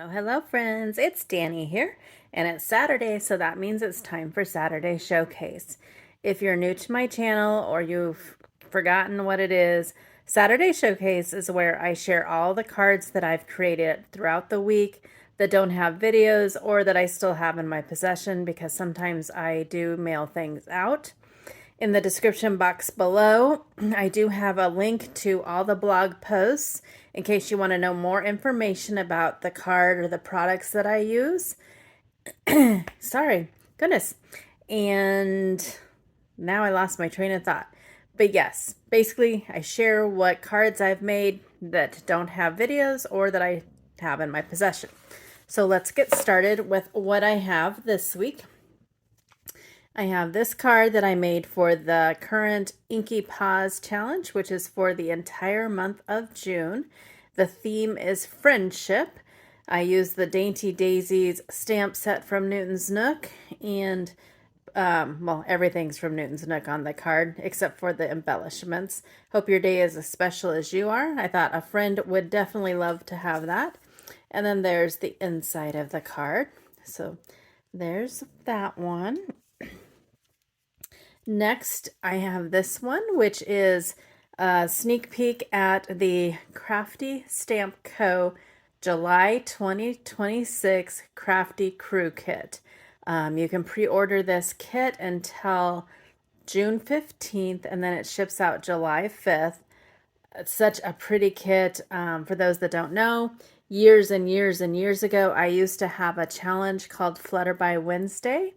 Hello, hello, friends. It's Danny here, and it's Saturday, so that means it's time for Saturday Showcase. If you're new to my channel or you've forgotten what it is, Saturday Showcase is where I share all the cards that I've created throughout the week that don't have videos or that I still have in my possession because sometimes I do mail things out. In the description box below, I do have a link to all the blog posts in case you want to know more information about the card or the products that I use. Sorry, goodness. And now I lost my train of thought. But yes, basically, I share what cards I've made that don't have videos or that I have in my possession. So let's get started with what I have this week. I have this card that I made for the current Inky Paws challenge, which is for the entire month of June. The theme is friendship. I used the Dainty Daisies stamp set from Newton's Nook, and well, everything's from Newton's Nook on the card except for the embellishments. Hope your day is as special as you are. I thought a friend would definitely love to have that. And then there's the inside of the card. So there's that one. Next, I have this one, which is a sneak peek at the Crafty Stamp Co. July 2026 Crafty Crew Kit. You can pre-order this kit until June 15th, and then it ships out July 5th. It's such a pretty kit. For those that don't know, years and years and years ago, I used to have a challenge called Flutter by Wednesday.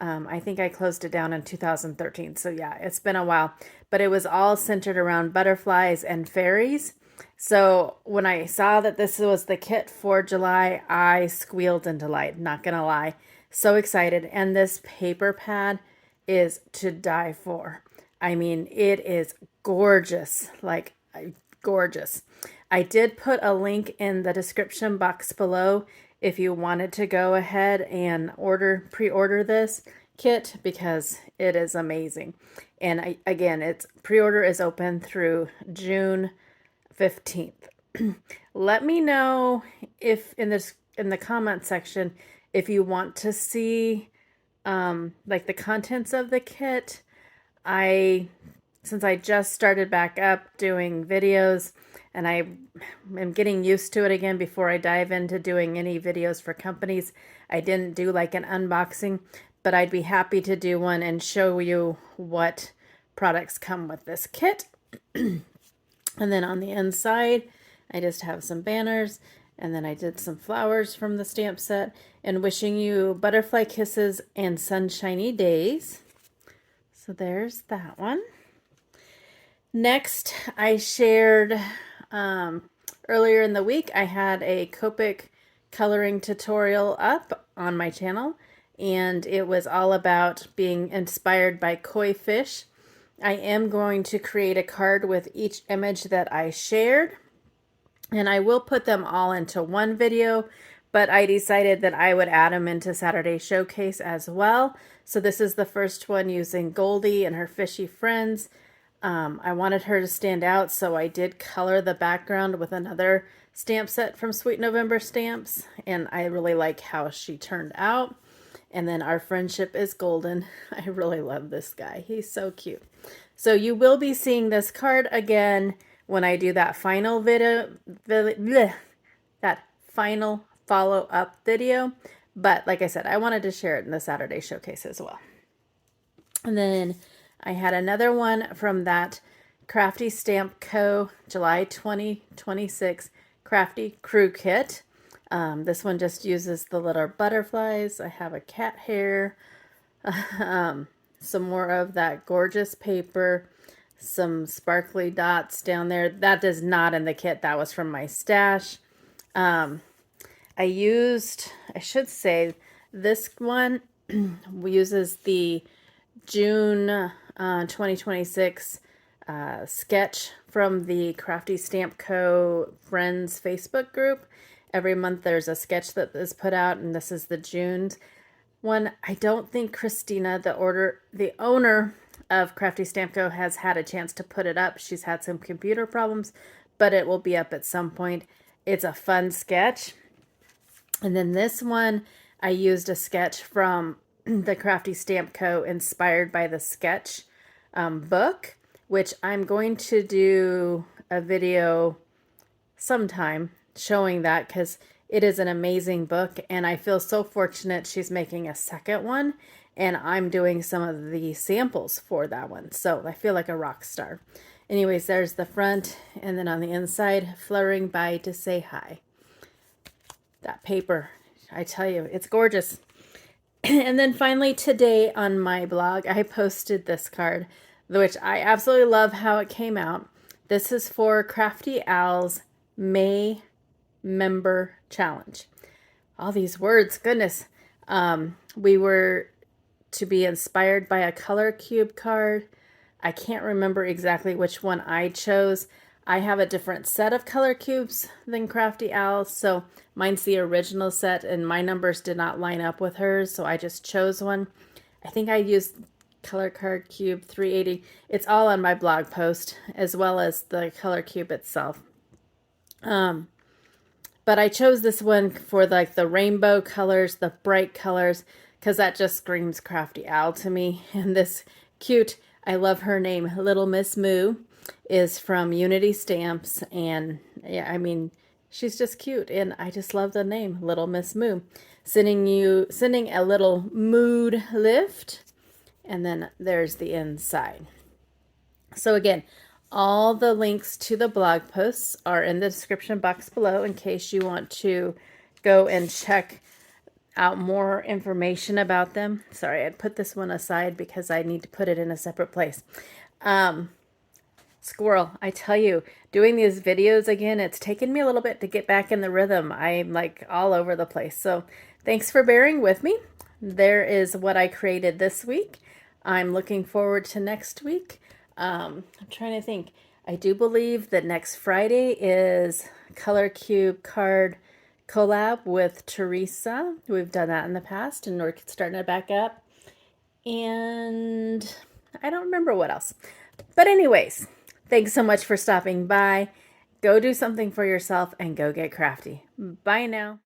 I think I closed it down in 2013. So yeah, it's been a while, but it was all centered around butterflies and fairies. So when I saw that this was the kit for July, I squealed in delight, not gonna lie. So excited. And this paper pad is to die for. I mean, it is gorgeous, like gorgeous. I did put a link in the description box below if you wanted to go ahead and pre-order this kit because it is amazing. And again, its pre-order is open through June 15th. Let me know if in the comment section if you want to see like the contents of the kit. Since I just started back up doing videos and I am getting used to it again before I dive into doing any videos for companies, I didn't do like an unboxing, but I'd be happy to do one and show you what products come with this kit. And then on the inside, I just have some banners, and then I did some flowers from the stamp set, and wishing you butterfly kisses and sunshiny days. So there's that one. Next, I shared earlier in the week, I had a Copic coloring tutorial up on my channel, and it was all about being inspired by koi fish. I am going to create a card with each image that I shared, and I will put them all into one video, but I decided that I would add them into Saturday Showcase as well. So this is the first one using Goldie and her fishy friends. I wanted her to stand out, so I did color the background with another stamp set from Sweet November Stamps, and I really like how she turned out. And then our friendship is golden. I really love this guy. He's so cute. So you will be seeing this card again when I do that final that final follow-up video. But like I said, I wanted to share it in the Saturday Showcase as well. And then I had another one from that Crafty Stamp Co. July 2026 Crafty Crew Kit. This one just uses the little butterflies. I have a cat hair, some more of that gorgeous paper, some sparkly dots down there. That is not in the kit. That was from my stash. I should say, this one uses the June 2026 sketch from the Crafty Stamp Co. Friends Facebook group. Every month there's a sketch that is put out, and this is the June one. I don't think Christina, the owner of Crafty Stamp Co. has had a chance to put it up. She's had some computer problems, but it will be up at some point. It's a fun sketch. And then this one, I used a sketch from the Crafty Stamp Co. inspired by the sketch book, which I'm going to do a video sometime showing that because it is an amazing book, and I feel so fortunate she's making a second one, and I'm doing some of the samples for that one. So I feel like a rock star. Anyways, there's the front, and then on the inside, fluttering by to say hi. That paper, I tell you, it's gorgeous. And then finally today on my blog, I posted this card, which I absolutely love how it came out. This is for Crafty Owl's May Member Challenge. All these words, goodness. We were to be inspired by a color cube card. I can't remember exactly which one I chose. I have a different set of color cubes than Crafty Owl, so mine's the original set, and my numbers did not line up with hers, so I just chose one. I think I used color card cube 380. It's all on my blog post, as well as the color cube itself. But I chose this one for like the rainbow colors, the bright colors, because that just screams Crafty Owl to me. And this cute, I love her name, Little Miss Moo, is from Unity Stamps. And yeah, I mean, she's just cute. And I just love the name, Little Miss Moo. Sending a little mood lift. And then there's the inside. So again, all the links to the blog posts are in the description box below in case you want to go and check out more information about them. Sorry, I'd put this one aside because I need to put it in a separate place. Squirrel, I tell you, doing these videos again, it's taken me a little bit to get back in the rhythm. I'm like all over the place. So thanks for bearing with me. There is what I created this week. I'm looking forward to next week. I'm trying to think. I do believe that next Friday is Color Cube card collab with Teresa. We've done that in the past, and we're starting it back up. And I don't remember what else. But anyways, thanks so much for stopping by. Go do something for yourself and go get crafty. Bye now.